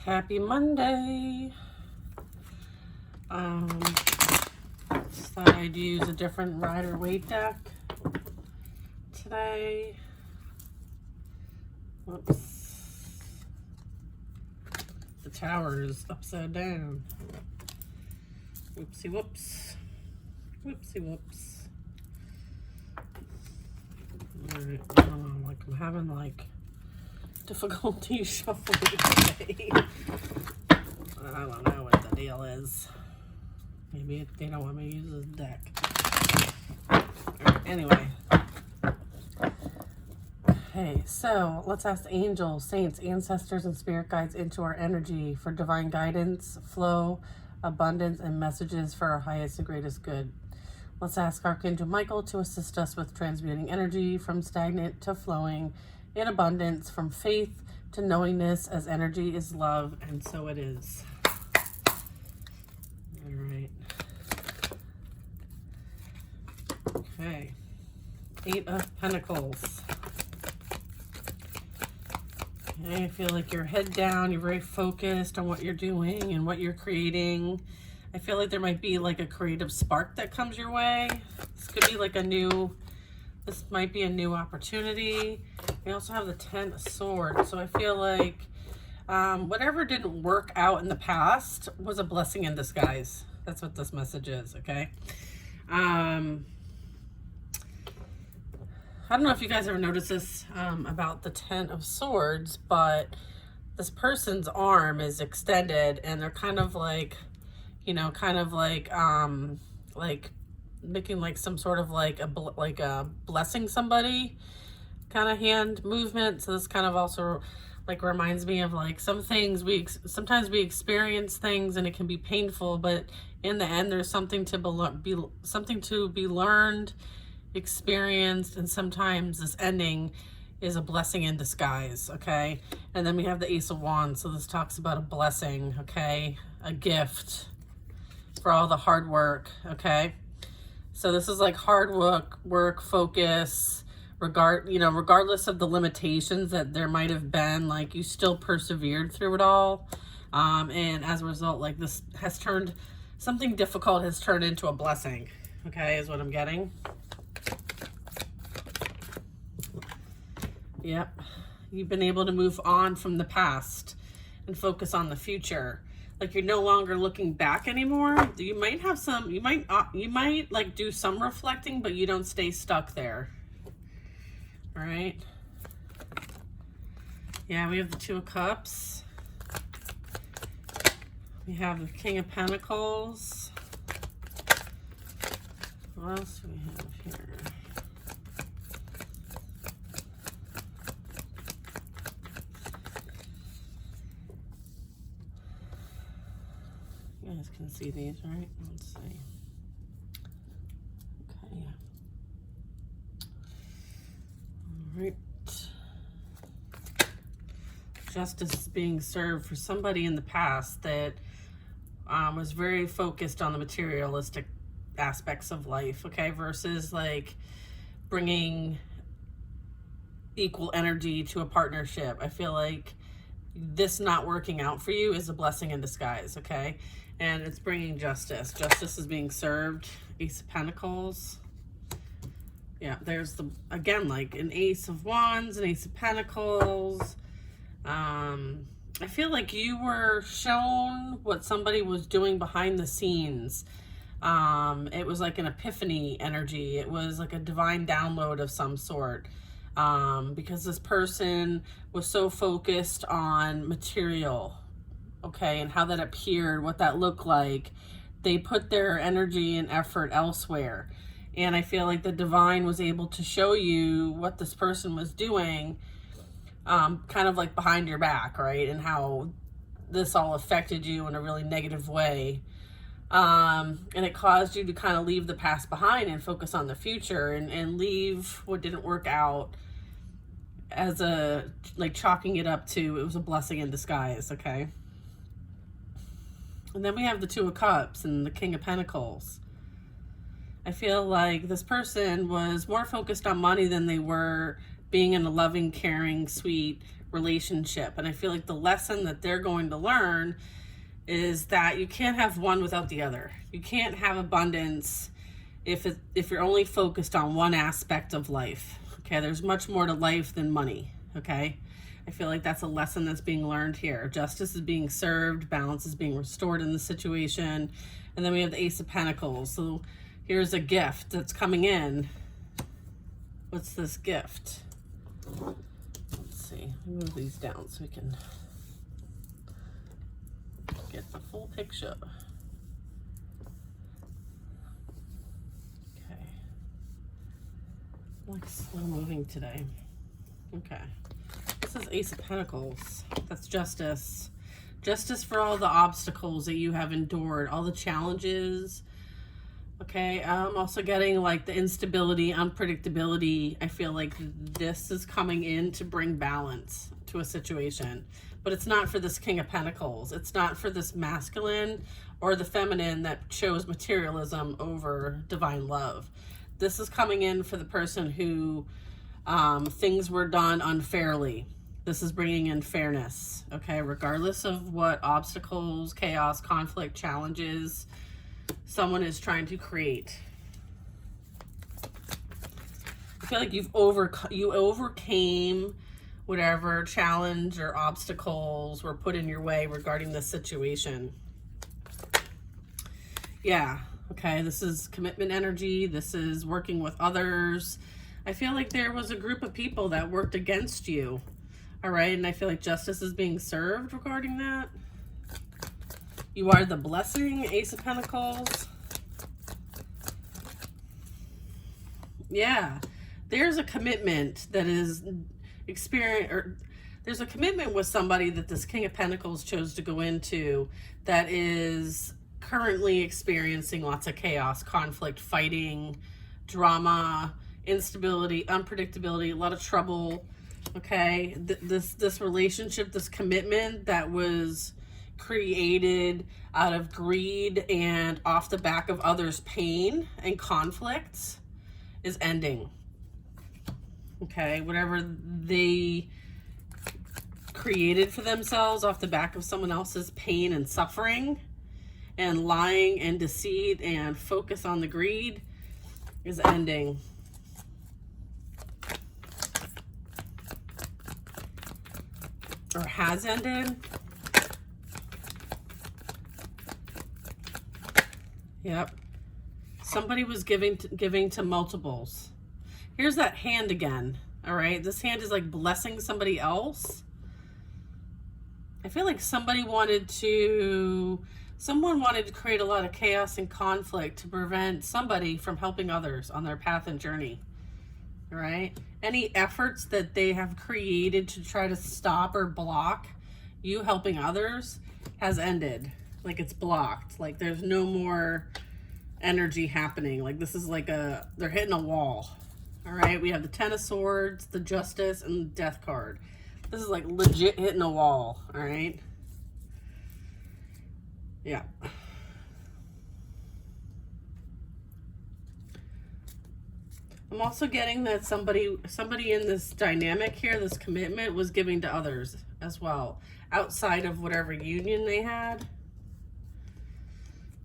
Happy Monday. Just thought I'd use a different Rider-Waite deck today. Whoops. The tower is upside down. Whoopsie whoops. Whoopsie whoops. Alright, I don't know, like I'm having like difficulty shuffling today. I don't know what the deal is. Maybe they don't want me to use this deck. Right, anyway. Okay, so let's ask the angels, saints, ancestors, and spirit guides into our energy for divine guidance, flow, abundance, and messages for our highest and greatest good. Let's ask Archangel Michael to assist us with transmuting energy from stagnant to flowing in abundance, from faith to knowingness, as energy is love, and so it is. All right. Okay. 8 of Pentacles. Okay, I feel like you're head down, you're very focused on what you're doing and what you're creating. I feel like there might be like a creative spark that comes your way. This could be like this might be a new opportunity. We also have the 10 of Swords. So I feel like whatever didn't work out in the past was a blessing in disguise. That's what this message is, okay? I don't know if you guys ever noticed this about the 10 of Swords, but this person's arm is extended and they're kind of like, you know, like making like some sort of like a blessing somebody kind of hand movement. So this kind of also like reminds me of like some things sometimes we experience things and it can be painful, but in the end there's something to be learned, experienced, and sometimes this ending is a blessing in disguise, okay? And then we have the Ace of Wands, so this talks about a blessing, okay? A gift for all the hard work, okay? So this is like hard work, focus, regardless of the limitations that there might have been, like you still persevered through it all. And as a result, like this has something difficult has turned into a blessing, okay, is what I'm getting. Yep. You've been able to move on from the past and focus on the future. Like you're no longer looking back anymore. You might like do some reflecting, but you don't stay stuck there. All right. Yeah, we have the 2 of Cups. We have the King of Pentacles. What else do we have here? You guys can see these, right? Let's see. Okay. All right. Justice is being served for somebody in the past that was very focused on the materialistic aspects of life, okay, versus like bringing equal energy to a partnership. I feel like this not working out for you is a blessing in disguise, okay? And it's bringing justice. Justice is being served. Ace of Pentacles. Yeah, there's again, like an Ace of Wands, an Ace of Pentacles. I feel like you were shown what somebody was doing behind the scenes. It was like an epiphany energy. It was like a divine download of some sort. Because this person was so focused on material, okay, and how that appeared, what that looked like. They put their energy and effort elsewhere. And I feel like the divine was able to show you what this person was doing, kind of like behind your back, right? And how this all affected you in a really negative way. And it caused you to kind of leave the past behind and focus on the future and leave what didn't work out as chalking it up to, it was a blessing in disguise, okay? And then we have the 2 of Cups and the King of Pentacles. I feel like this person was more focused on money than they were being in a loving, caring, sweet relationship. And I feel like the lesson that they're going to learn is that you can't have one without the other. You can't have abundance if you're only focused on one aspect of life. Okay, there's much more to life than money. Okay, I feel like that's a lesson that's being learned here. Justice is being served, balance is being restored in the situation. And then we have the Ace of Pentacles. So here's a gift that's coming in. What's this gift? Let's see, move these down so we can get the full picture. Okay. I'm like slow moving today. Okay. This is Ace of Pentacles. That's justice. Justice for all the obstacles that you have endured, all the challenges. Okay, I'm also getting like the instability, unpredictability. I feel like this is coming in to bring balance to a situation. But it's not for this King of Pentacles. It's not for this masculine or the feminine that chose materialism over divine love. This is coming in for the person who things were done unfairly. This is bringing in fairness, okay? Regardless of what obstacles, chaos, conflict, challenges someone is trying to create. I feel like you overcame whatever challenge or obstacles were put in your way regarding this situation. Yeah, okay, this is commitment energy. This is working with others. I feel like there was a group of people that worked against you, all right? And I feel like justice is being served regarding that. You are the blessing, Ace of Pentacles. Yeah, there's a commitment that is there's a commitment with somebody that this King of Pentacles chose to go into that is currently experiencing lots of chaos, conflict, fighting, drama, instability, unpredictability, a lot of trouble. Okay, this relationship, this commitment that was created out of greed and off the back of others' pain and conflicts is ending. Okay, whatever they created for themselves off the back of someone else's pain and suffering and lying and deceit and focus on the greed is ending. Or has ended. Yep. Somebody was giving to multiples. Here's that hand again. All right. This hand is like blessing somebody else. I feel like someone wanted to create a lot of chaos and conflict to prevent somebody from helping others on their path and journey. All right. Any efforts that they have created to try to stop or block you helping others has ended. Like it's blocked. Like there's no more energy happening. Like this is like they're hitting a wall. All right. We have the Ten of Swords, the Justice, and the Death card. This is like legit hitting a wall. All right. Yeah. I'm also getting that somebody in this dynamic here, this commitment, was giving to others as well, outside of whatever union they had.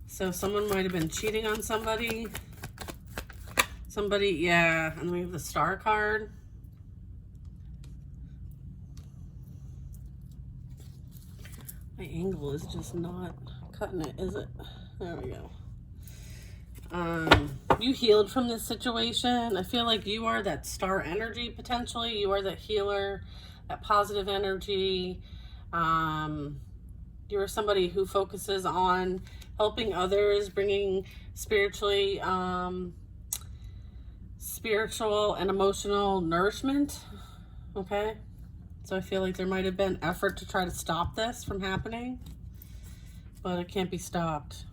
So someone might have been cheating on somebody. Yeah, and then we have the Star card. My angle is just not cutting it, is it? There we go. You healed from this situation. I feel like you are that star energy potentially. You are that healer, that positive energy. You are somebody who focuses on helping others, bringing spiritual and emotional nourishment. Okay. So I feel like there might have been effort to try to stop this from happening, but it can't be stopped.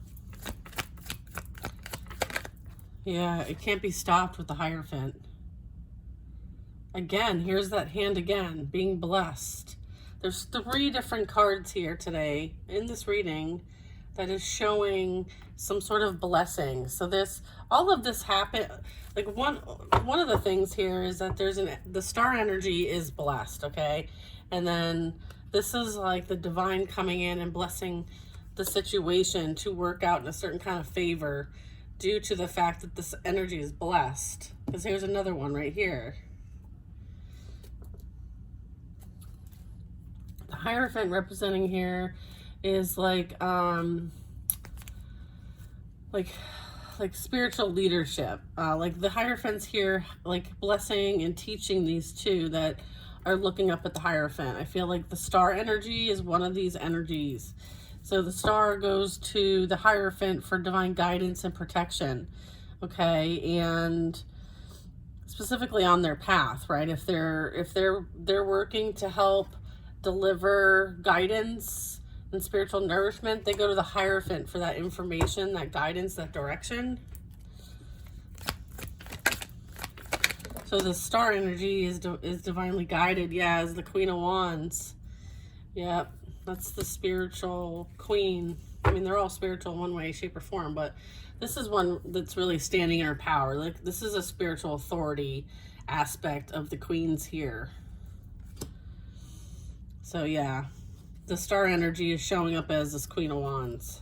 Yeah, it can't be stopped with the Hierophant. Again, here's that hand again, being blessed. There's 3 different cards here today in this reading that is showing some sort of blessing. So all of this happened. Like one of the things here is that the star energy is blessed, okay? And then this is like the divine coming in and blessing the situation to work out in a certain kind of favor due to the fact that this energy is blessed. Because here's another one right here. The Hierophant representing here is like spiritual leadership. Like the Hierophant's here, like blessing and teaching these two that are looking up at the Hierophant. I feel like the star energy is one of these energies. So the star goes to the Hierophant for divine guidance and protection. Okay, and specifically on their path, right? If they're working to help deliver guidance and spiritual nourishment, they go to the Hierophant for that information, that guidance, that direction. So the star energy is divinely guided, yeah, as the Queen of Wands. Yep, that's the spiritual queen. I mean, they're all spiritual in one way, shape, or form, but this is one that's really standing in her power. Like, this is a spiritual authority aspect of the queens here. So yeah, the star energy is showing up as this Queen of Wands.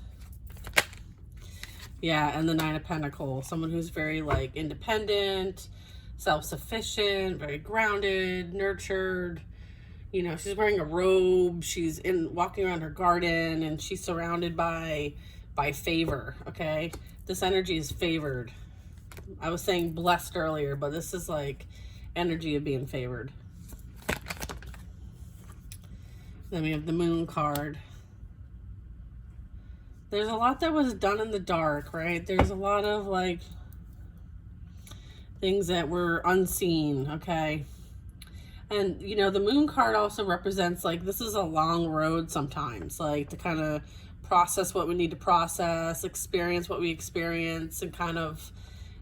Yeah, and the Nine of Pentacles, someone who's very like independent, self-sufficient, very grounded, nurtured. You know, she's wearing a robe, she's walking around her garden, and she's surrounded by favor, okay? This energy is favored. I was saying blessed earlier, but this is like energy of being favored. Then we have the Moon card. There's a lot that was done in the dark, right? There's a lot of like things that were unseen, okay? And, you know, the Moon card also represents, like, this is a long road sometimes, like, to kind of process what we need to process, experience what we experience, and kind of,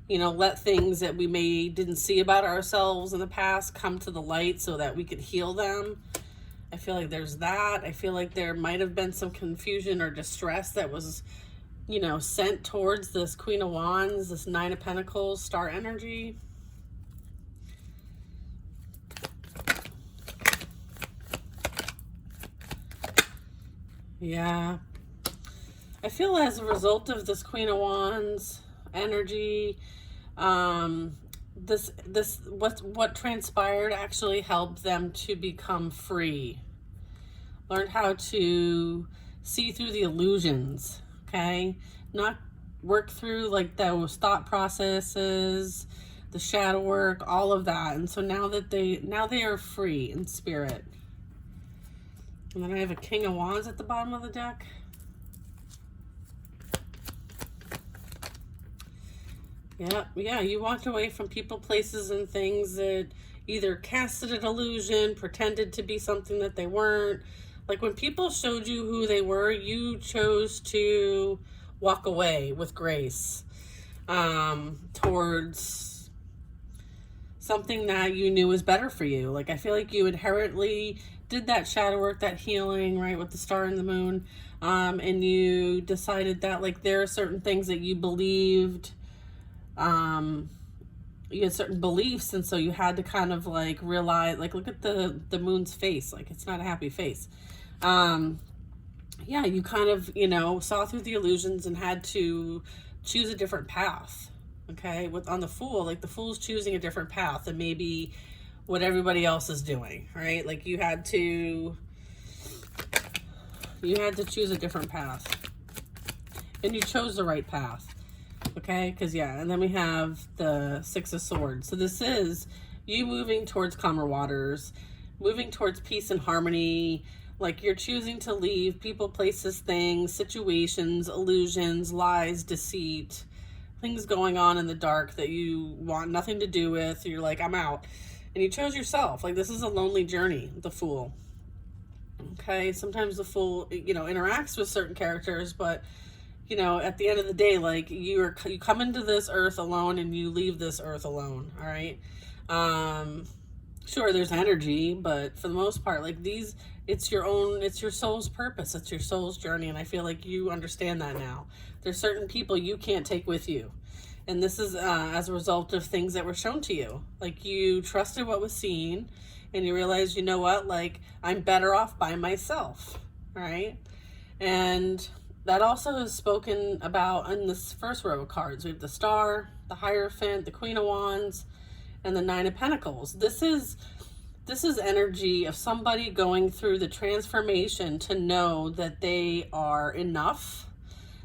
you know, let things that we didn't see about ourselves in the past come to the light so that we could heal them. I feel like there's that. I feel like there might have been some confusion or distress that was, you know, sent towards this Queen of Wands, this Nine of Pentacles, star energy. Yeah. I feel as a result of this Queen of Wands energy, what transpired actually helped them to become free. Learned how to see through the illusions, okay? Not work through like those thought processes, the shadow work, all of that. And so now they are free in spirit. And then I have a King of Wands at the bottom of the deck. Yeah, you walked away from people, places, and things that either casted an illusion, pretended to be something that they weren't. Like when people showed you who they were, you chose to walk away with grace towards something that you knew was better for you. Like I feel like you inherently did that shadow work, that healing, right, with the star and the moon, and you decided that like there are certain things that you believed, you had certain beliefs, and so you had to kind of like realize, like look at the moon's face, like it's not a happy face. Yeah, you kind of, you know, saw through the illusions and had to choose a different path. Okay, on the Fool, like the Fool's choosing a different path than maybe what everybody else is doing, right? Like you had to choose a different path, and you chose the right path. Okay, because yeah, and then we have the Six of Swords. So this is you moving towards calmer waters, moving towards peace and harmony. Like you're choosing to leave people, places, things, situations, illusions, lies, deceit, things going on in the dark that you want nothing to do with. You're like, I'm out. And you chose yourself. Like this is a lonely journey, the Fool. Okay, sometimes the Fool, you know, interacts with certain characters, but you know, at the end of the day, like you come into this earth alone and you leave this earth alone. All right. Sure, there's energy, but for the most part, like it's your soul's purpose. It's your soul's journey. And I feel like you understand that now. There's certain people you can't take with you. And this is as a result of things that were shown to you. Like you trusted what was seen and you realize, you know what, like, I'm better off by myself, right? And that also is spoken about in this first row of cards. We have the Star, the Hierophant, the Queen of Wands, and the Nine of Pentacles. This is energy of somebody going through the transformation to know that they are enough.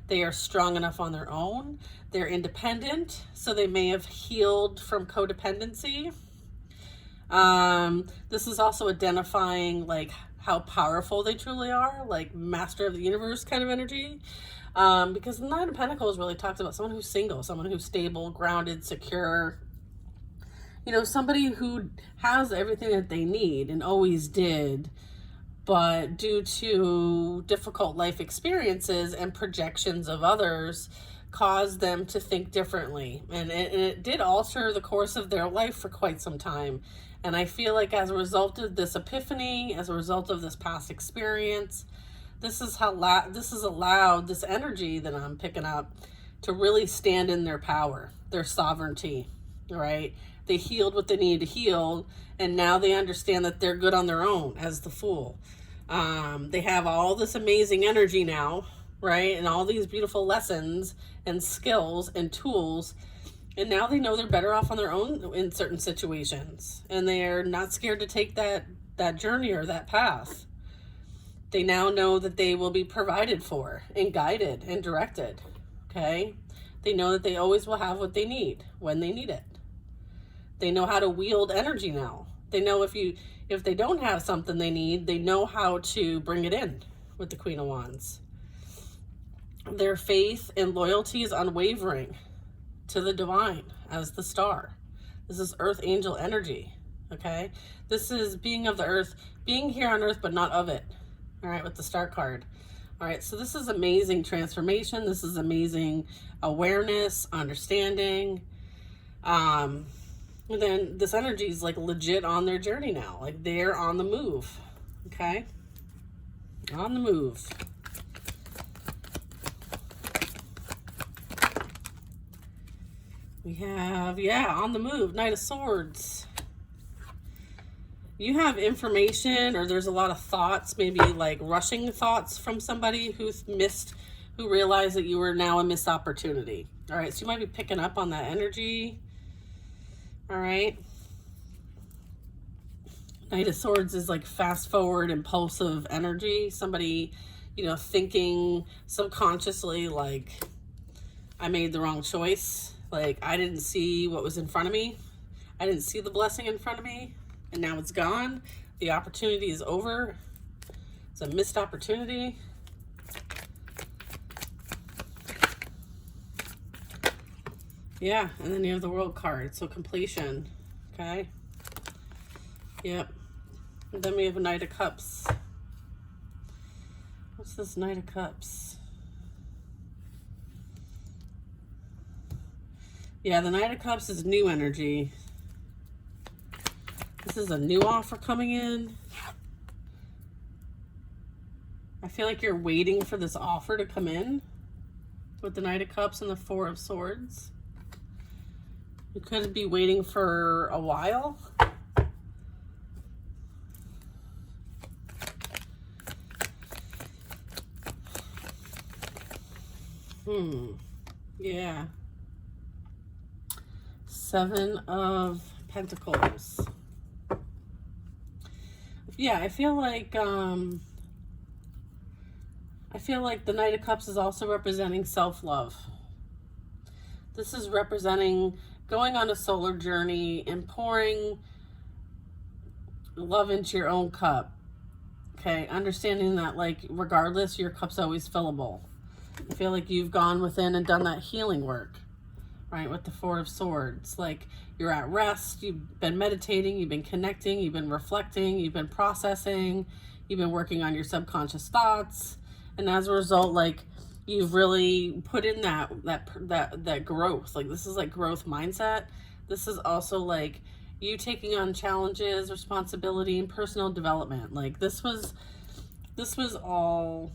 They are strong enough on their own. They're independent, so they may have healed from codependency. This is also identifying like how powerful they truly are, like master of the universe kind of energy. Because the Nine of Pentacles really talks about someone who's single, someone who's stable, grounded, secure. You know, somebody who has everything that they need and always did, but due to difficult life experiences and projections of others, caused them to think differently. And it did alter the course of their life for quite some time. And I feel like as a result of this epiphany, as a result of this past experience, this is allowed this energy that I'm picking up to really stand in their power, their sovereignty, right? They healed what they needed to heal, and now they understand that they're good on their own as the Fool. They have all this amazing energy now, right? And all these beautiful lessons and skills and tools. And now they know they're better off on their own in certain situations. And they're not scared to take that journey or that path. They now know that they will be provided for and guided and directed. Okay? They know that they always will have what they need when they need it. They know how to wield energy now. They know if they don't have something they need, they know how to bring it in with the Queen of Wands. Their faith and loyalty is unwavering to the divine as the Star. This is earth angel energy, okay? This is being of the earth, being here on earth, but not of it, all right, with the Star card. All right, so this is amazing transformation. This is amazing awareness, understanding. And then this energy is like legit on their journey now. Like they're on the move, okay? On the move. We have, on the move, Knight of Swords. You have information, or there's a lot of thoughts, maybe like rushing thoughts from somebody who realized that you were now a missed opportunity. All right, so you might be picking up on that energy. All right. Knight of Swords is like fast forward, impulsive energy. Somebody, thinking subconsciously like, I made the wrong choice. Like, I didn't see what was in front of me. I didn't see the blessing in front of me. And now it's gone. The opportunity is over. It's a missed opportunity. Yeah, and then you have the World card. So completion. Okay. Yep. And then we have a Knight of Cups. What's this Knight of Cups? Yeah, the Knight of Cups is new energy. This is a new offer coming in. I feel like you're waiting for this offer to come in with the Knight of Cups and the Four of Swords. You could be waiting for a while. Yeah. Seven of Pentacles. Yeah, I feel like the Knight of Cups is also representing self-love. This is representing going on a solar journey and pouring love into your own cup. Okay, understanding that, like, regardless, your cup's always fillable. I feel like you've gone within and done that healing work, right, with the Four of Swords. Like, you're at rest, you've been meditating, you've been connecting, you've been reflecting, you've been processing, you've been working on your subconscious thoughts, and as a result, like, you've really put in that growth. Like, this is like growth mindset. This is also like you taking on challenges, responsibility, and personal development. Like, this was all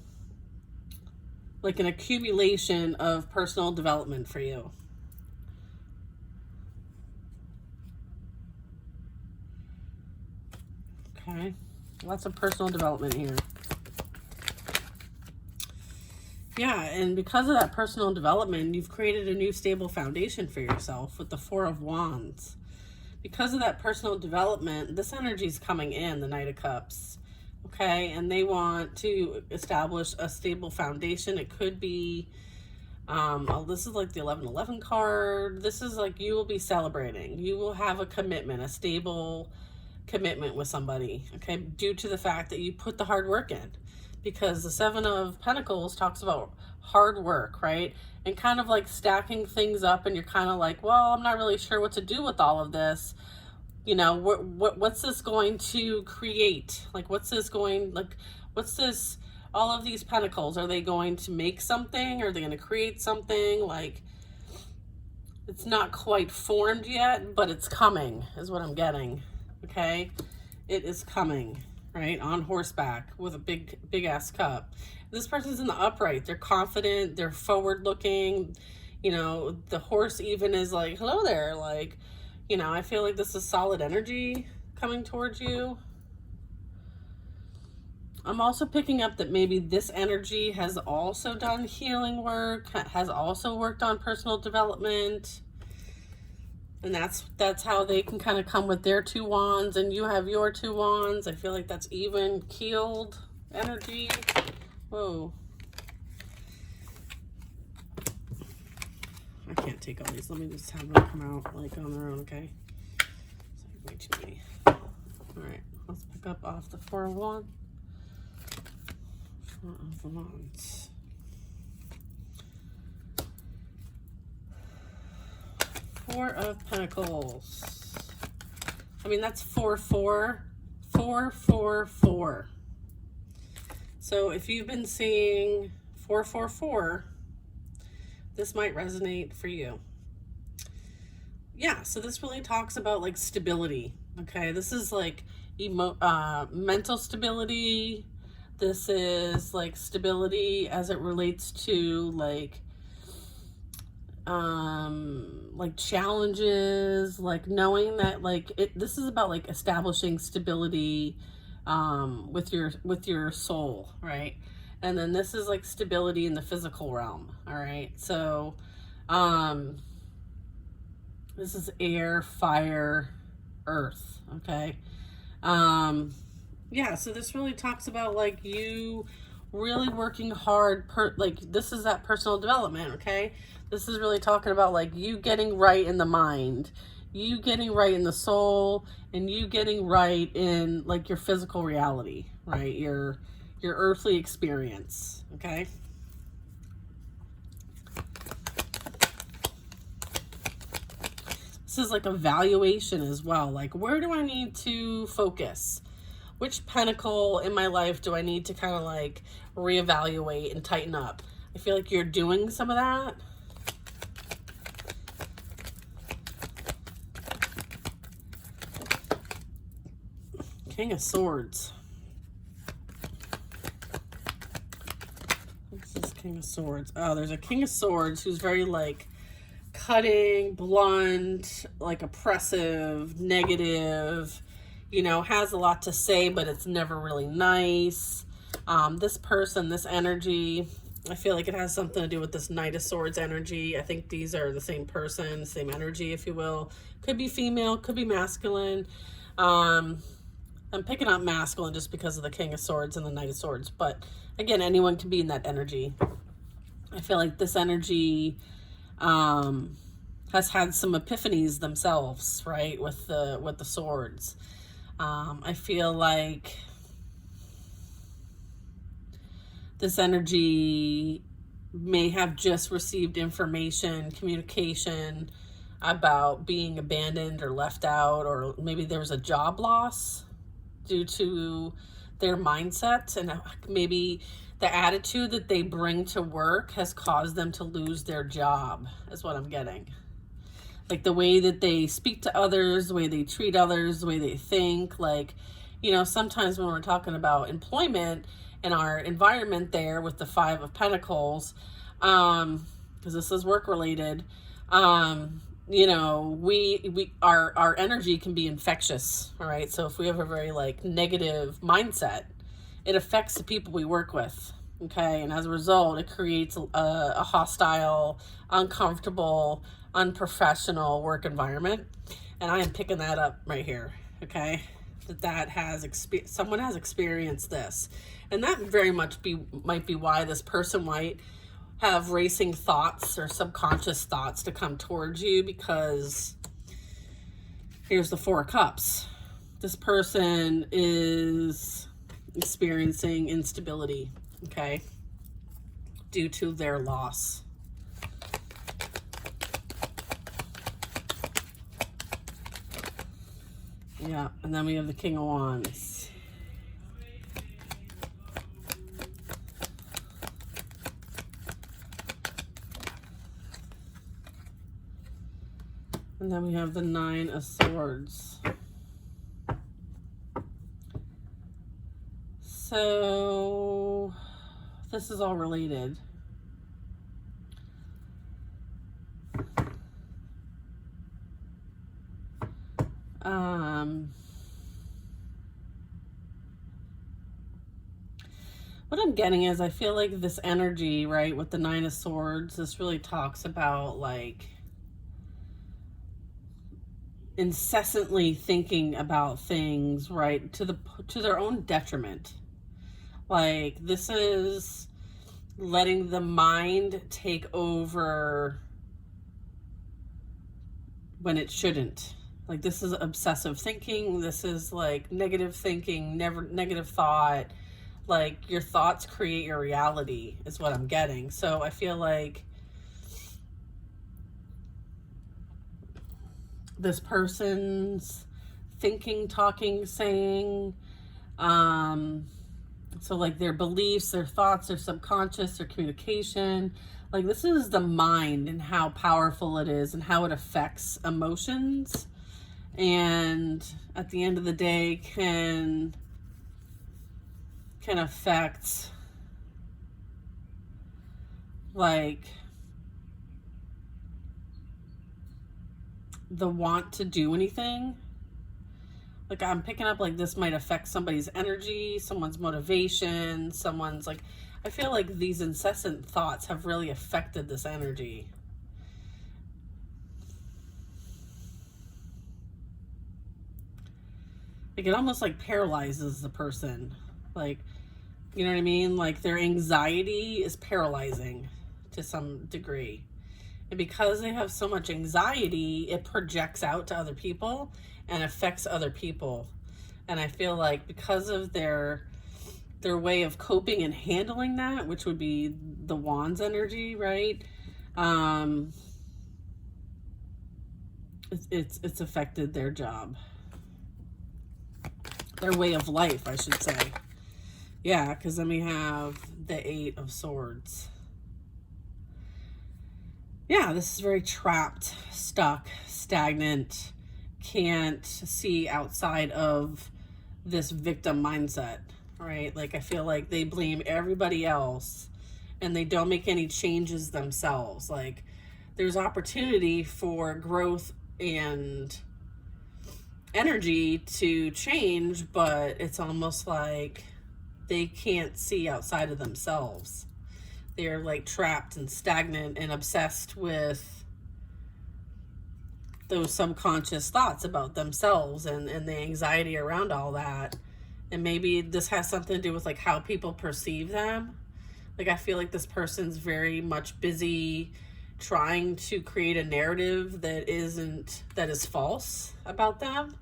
like an accumulation of personal development for you. Okay. Lots of personal development here. Yeah, and because of that personal development, you've created a new stable foundation for yourself with the Four of Wands. Because of that personal development, this energy is coming in, the Knight of Cups. Okay, and they want to establish a stable foundation. It could be, this is like the 1111 card. This is like you will be celebrating. You will have a commitment, a stable commitment with somebody, okay, due to the fact that you put the hard work in. Because the Seven of Pentacles talks about hard work, right? And kind of like stacking things up, and you're kind of like, well, I'm not really sure what to do with all of this. You know, what's this going to create? Like, what's this, all of these pentacles, are they going to make something? Are they going to create something? Like, it's not quite formed yet, but it's coming, is what I'm getting, okay? It is coming, right? On horseback with a big ass cup. This person's in the upright. They're confident. They're forward looking. You know, the horse even is like, hello there. Like, you know, I feel like this is solid energy coming towards you. I'm also picking up that maybe this energy has also done healing work, has also worked on personal development. And that's how they can kind of come with their two wands, and you have your two wands. I feel like that's even keeled energy. Whoa. I can't take all these. Let me just have them come out like on their own, okay? So way too many. All right, let's pick up off the Four of Wands. Four of Wands. Four of Pentacles. I mean, that's 4-4. 4-4-4. So if you've been seeing 4-4-4, this might resonate for you. Yeah, so this really talks about like stability. Okay, this is like mental stability. This is like stability as it relates to like challenges, like knowing that like this is about like establishing stability with your soul, right? And then this is like stability in the physical realm. All right, so this is air, fire, earth. Okay. Yeah, so this really talks about like you really working hard, like this is that personal development. Okay, this is really talking about like you getting right in the mind, you getting right in the soul, and you getting right in like your physical reality, right? Your earthly experience. Okay. This is like evaluation as well. Like, where do I need to focus? Which pentacle in my life do I need to kind of like reevaluate and tighten up? I feel like you're doing some of that. King of Swords. This is King of Swords. Oh, there's a King of Swords who's very like cutting, blunt, like oppressive, negative, you know, has a lot to say, but it's never really nice. This person, this energy, I feel like it has something to do with this Knight of Swords energy. I think these are the same person, same energy, if you will. Could be female, could be masculine. I'm picking up masculine just because of the King of Swords and the Knight of Swords. But again, anyone can be in that energy. I feel like this energy has had some epiphanies themselves, right? With the swords. I feel like this energy may have just received information, communication about being abandoned or left out, or maybe there was a job loss due to their mindset, and maybe the attitude that they bring to work has caused them to lose their job, is what I'm getting. Like the way that they speak to others, the way they treat others, the way they think. Like, you know, sometimes when we're talking about employment and our environment there with the Five of Pentacles, because this is work related, you know, our energy can be infectious. All right. So if we have a very like negative mindset, it affects the people we work with. Okay. And as a result, it creates a hostile, uncomfortable, unprofessional work environment. And I am picking that up right here. Okay. That has someone has experienced this. And that very much might be why this person might have racing thoughts or subconscious thoughts to come towards you, because here's the Four of Cups. This person is experiencing instability, okay, due to their loss. Yeah, and then we have the King of Wands. And then we have the Nine of Swords. So this is all related. What I'm getting is I feel like this energy, right, with the Nine of Swords, this really talks about like incessantly thinking about things, right, to their own detriment. Like this is letting the mind take over when it shouldn't. Like this is obsessive thinking. This is like negative thinking, negative thought. Like your thoughts create your reality is what I'm getting. So I feel like this person's thinking, talking, saying, so like their beliefs, their thoughts, their subconscious, their communication, like this is the mind and how powerful it is and how it affects emotions, and at the end of the day can affect like the want to do anything. Like I'm picking up like this might affect somebody's energy, someone's motivation, someone's like, I feel like these incessant thoughts have really affected this energy. Like it almost like paralyzes the person. Like, you know what I mean? Like their anxiety is paralyzing to some degree. And because they have so much anxiety, it projects out to other people and affects other people. And I feel like because of their way of coping and handling that, which would be the Wands energy, right? It's affected their job. Their way of life, I should say. Yeah, because then we have the Eight of Swords. Yeah, this is very trapped, stuck, stagnant, can't see outside of this victim mindset, right? Like I feel like they blame everybody else and they don't make any changes themselves. Like there's opportunity for growth and energy to change, but it's almost like they can't see outside of themselves. They're like trapped and stagnant and obsessed with those subconscious thoughts about themselves and the anxiety around all that. And maybe this has something to do with like how people perceive them. Like I feel like this person's very much busy trying to create a narrative that is false about them.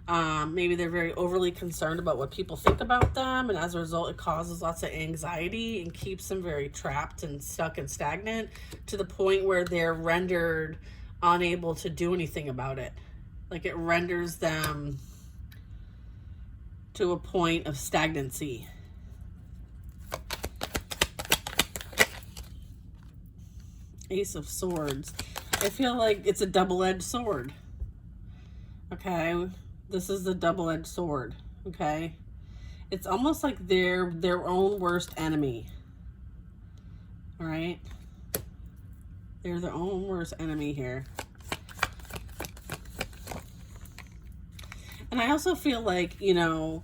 Maybe they're very overly concerned about what people think about them, and as a result it causes lots of anxiety and keeps them very trapped and stuck and stagnant to the point where they're rendered unable to do anything about it. Like it renders them to a point of stagnancy. Ace of Swords. I feel like it's a double-edged sword. Okay, this is the double-edged sword. Okay, it's almost like they're their own worst enemy. All right, they're their own worst enemy here. And I also feel like, you know,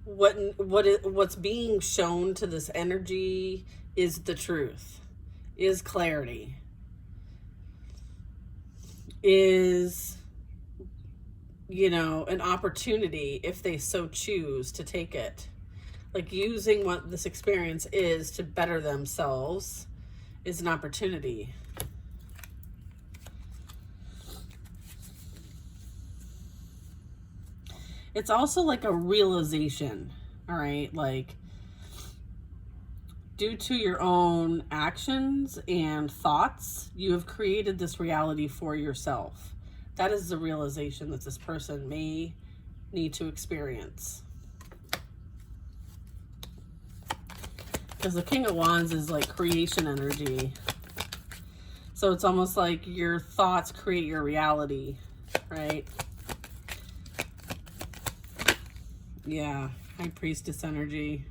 what's being shown to this energy is the truth, is clarity, is, you know, an opportunity if they so choose to take it. Like using what this experience is to better themselves is an opportunity. It's also like a realization, all right? Like, due to your own actions and thoughts, you have created this reality for yourself. That is the realization that this person may need to experience. Because the King of Wands is like creation energy. So it's almost like your thoughts create your reality, right? Yeah, High Priestess energy.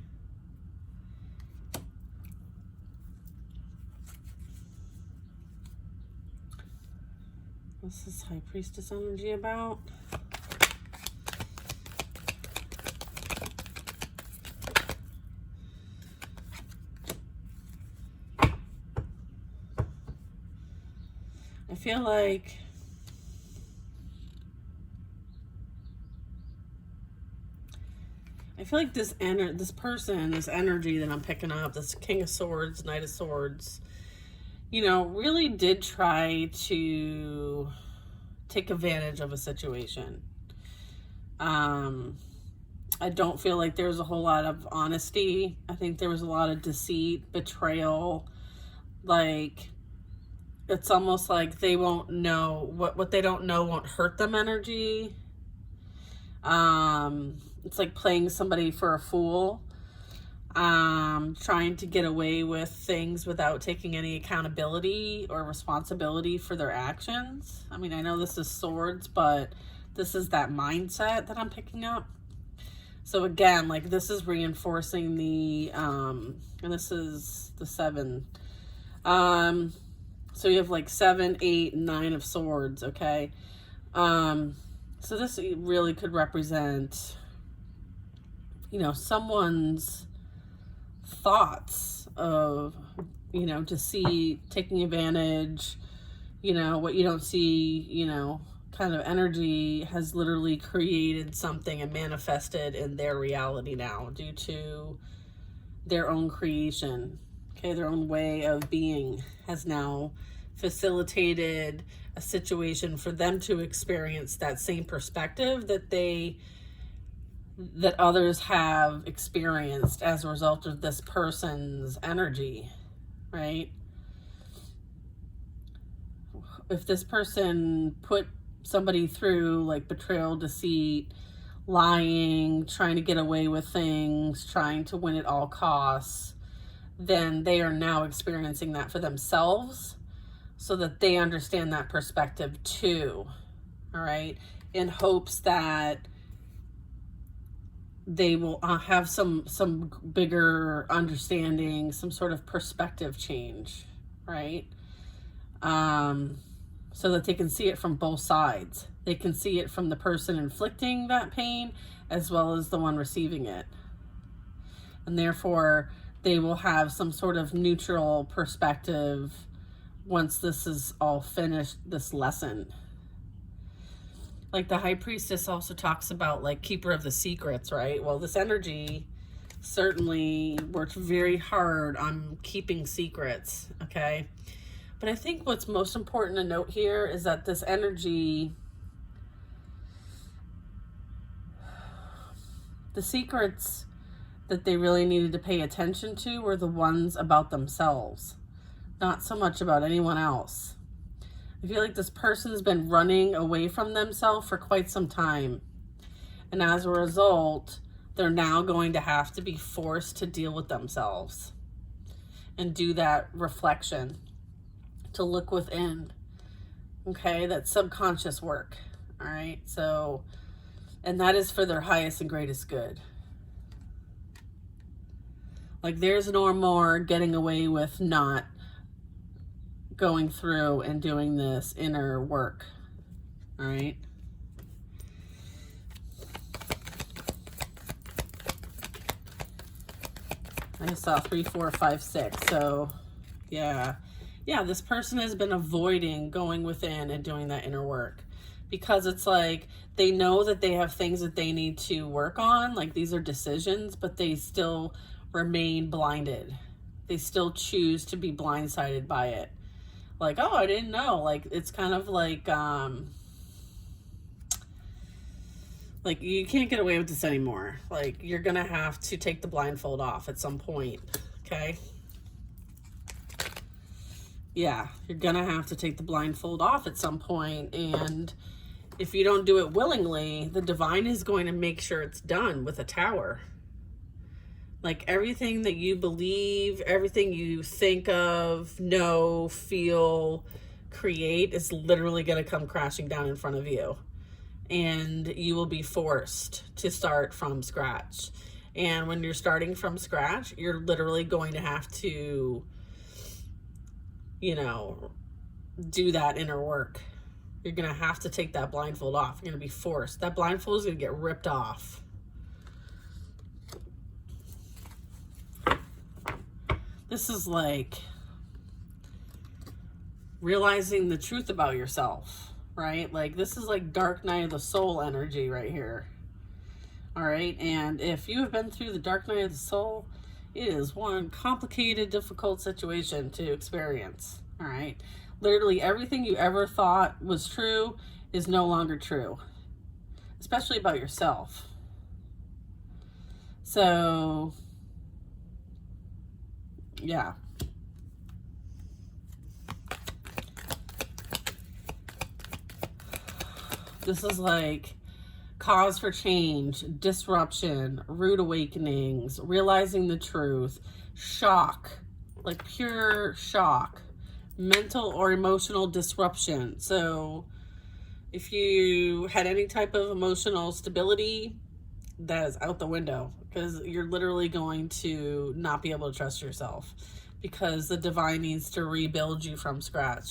What's this High Priestess energy about? I feel like this person, this energy that I'm picking up, this King of Swords, Knight of Swords, you know, really did try to take advantage of a situation. I don't feel like there was a whole lot of honesty. I think there was a lot of deceit, betrayal. Like, it's almost like they won't know what they don't know won't hurt them energy. It's like playing somebody for a fool, trying to get away with things without taking any accountability or responsibility for their actions. I mean, I know this is swords, but this is that mindset that I'm picking up. So again, like this is reinforcing the, and this is the 7. So you have like 7, 8, 9 of swords, okay? So this really could represent, you know, someone's thoughts of, you know, deceit, taking advantage, you know, what you don't see, you know, kind of energy has literally created something and manifested in their reality now due to their own creation. Okay, their own way of being has now facilitated a situation for them to experience that same perspective that others have experienced as a result of this person's energy, right? If this person put somebody through like betrayal, deceit, lying, trying to get away with things, trying to win at all costs, then they are now experiencing that for themselves so that they understand that perspective too, all right? In hopes that they will have some bigger understanding, some sort of perspective change, right? So that they can see it from both sides. They can see it from the person inflicting that pain as well as the one receiving it. And therefore, they will have some sort of neutral perspective once this is all finished, this lesson. Like the High Priestess also talks about like keeper of the secrets, right? Well, this energy certainly worked very hard on keeping secrets, okay? But I think what's most important to note here is that this energy, the secrets that they really needed to pay attention to were the ones about themselves, not so much about anyone else. I feel like this person's been running away from themselves for quite some time. And as a result, they're now going to have to be forced to deal with themselves and do that reflection, to look within, okay? That subconscious work, all right? So, and that is for their highest and greatest good. Like there's no more getting away with not going through and doing this inner work, all right? I saw 3, 4, 5, 6. So yeah, this person has been avoiding going within and doing that inner work, because it's like they know that they have things that they need to work on, like these are decisions, but they still remain blinded. They still choose to be blindsided by it. Like, oh, I didn't know. Like, it's kind of like you can't get away with this anymore. Like, you're gonna have to take the blindfold off at some point, okay? Yeah, you're gonna have to take the blindfold off at some point, and if you don't do it willingly, the divine is going to make sure it's done with a tower. Like, everything that you believe, everything you think of, know, feel, create is literally going to come crashing down in front of you. And you will be forced to start from scratch. And when you're starting from scratch, you're literally going to have to, you know, do that inner work. You're going to have to take that blindfold off. You're going to be forced. That blindfold is going to get ripped off. This is like realizing the truth about yourself, right? Like, this is like dark night of the soul energy right here. All right. And if you have been through the dark night of the soul, it is one complicated, difficult situation to experience. All right. Literally everything you ever thought was true is no longer true, especially about yourself. So yeah. This is like cause for change, disruption, rude awakenings, realizing the truth, shock, like pure shock, mental or emotional disruption. So if you had any type of emotional stability, that is out the window, because you're literally going to not be able to trust yourself, because the divine needs to rebuild you from scratch.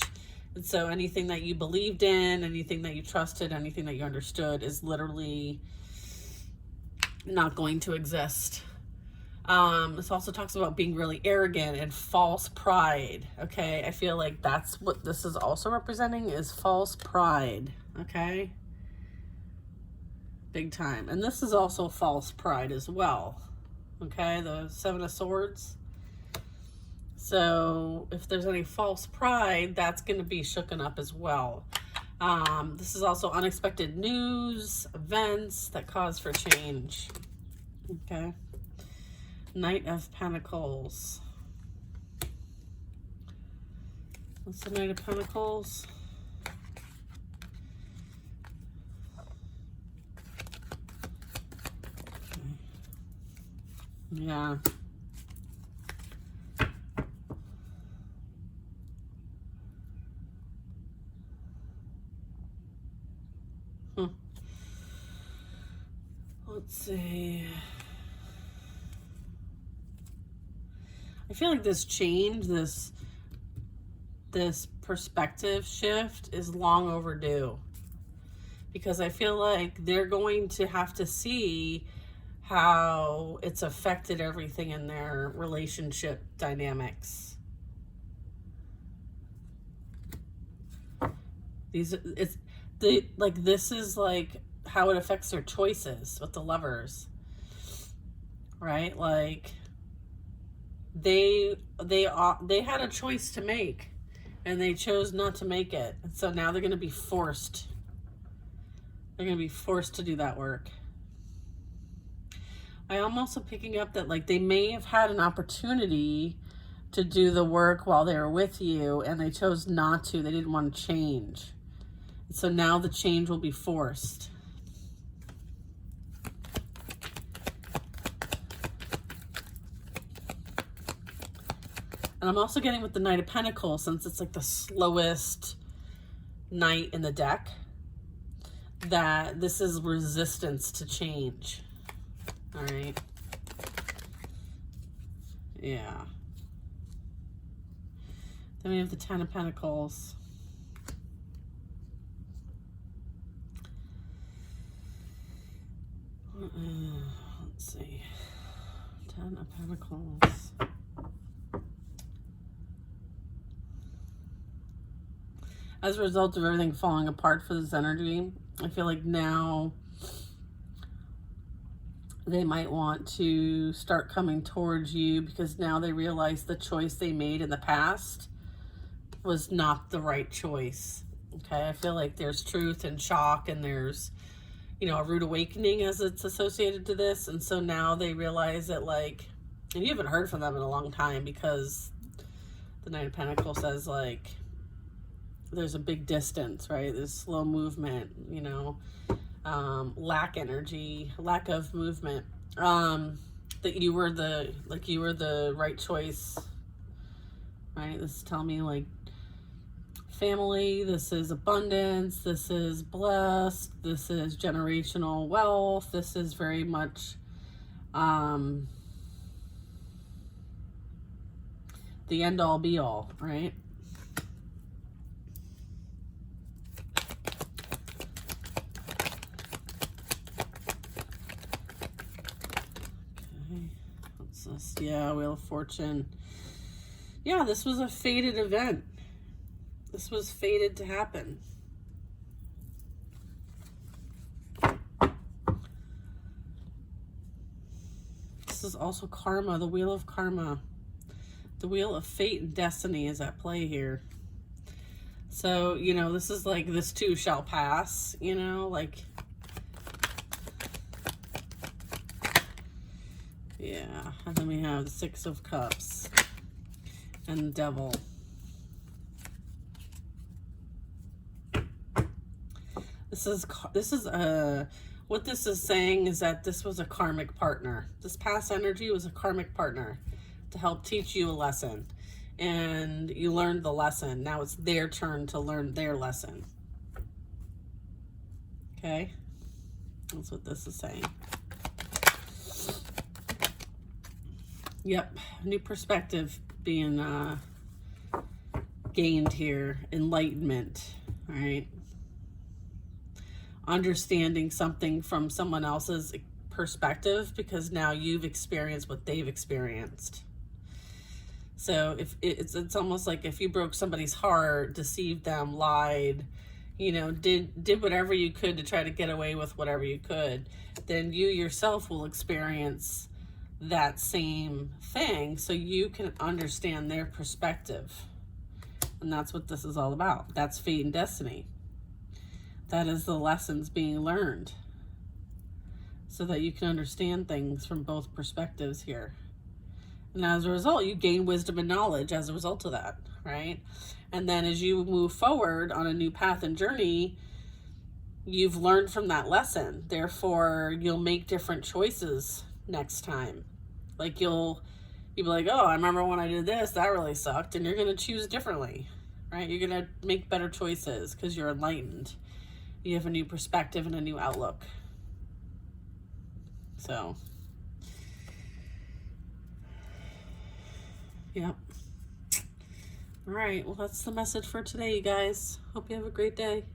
And so anything that you believed in, anything that you trusted, anything that you understood is literally not going to exist. This also talks about being really arrogant and false pride. Okay, I feel like that's what this is also representing, is false pride. Okay, big time. And this is also false pride as well. Okay, the 7 of Swords. So if there's any false pride, that's going to be shooken up as well. This is also unexpected news, events that cause for change. Okay. Knight of Pentacles. What's the Knight of Pentacles? Okay. Yeah. Let's see. I feel like this change, this perspective shift is long overdue, because I feel like they're going to have to see how it's affected everything in their relationship dynamics. This is like how it affects their choices with the Lovers, right? Like they had a choice to make, and they chose not to make it, and so now they're going to be forced. They're going to be forced to do that work. I am also picking up that, like, they may have had an opportunity to do the work while they were with you, and they chose not to. They didn't want to change. So now the change will be forced. And I'm also getting with the Knight of Pentacles, since it's like the slowest knight in the deck, that this is resistance to change. All right. Yeah. Then we have the Ten of Pentacles. Let's see. Ten of Pentacles. Pentacles. As a result of everything falling apart for this energy, I feel like now they might want to start coming towards you because now they realize the choice they made in the past was not the right choice. Okay, I feel like there's truth and shock, and there's, you know, a rude awakening as it's associated to this. And so now they realize that, like, and you haven't heard from them in a long time because the Knight of Pentacles says, like, there's a big distance, right? There's slow movement, you know, lack of movement, that you were the right choice, right? This is telling me, like, family, this is abundance, this is blessed, this is generational wealth, this is very much the end all be all, right? Okay, what's this? Yeah, Wheel of Fortune. Yeah, this was a fated event. This was fated to happen. This is also karma, the Wheel of Karma. The Wheel of Fate and Destiny is at play here. So, you know, this is like, this too shall pass, you know, like, yeah. And then we have the Six of Cups and the Devil. What this is saying is that this was a karmic partner. This past energy was a karmic partner to help teach you a lesson. And you learned the lesson. Now it's their turn to learn their lesson. Okay? That's what this is saying. Yep. New perspective being gained here. Enlightenment. All right? Understanding something from someone else's perspective because now you've experienced what they've experienced. So if it's almost like if you broke somebody's heart, deceived them, lied, you know, did whatever you could to try to get away with whatever you could, then you yourself will experience that same thing so you can understand their perspective. And that's what this is all about. That's fate and destiny. That is the lessons being learned so that you can understand things from both perspectives here. And as a result, you gain wisdom and knowledge as a result of that, right? And then as you move forward on a new path and journey, you've learned from that lesson. Therefore, you'll make different choices next time. Like you'll be like, oh, I remember when I did this, that really sucked. And you're going to choose differently, right? You're going to make better choices because you're enlightened. You have a new perspective and a new outlook. So, yep. All right. Well, that's the message for today, you guys. Hope you have a great day.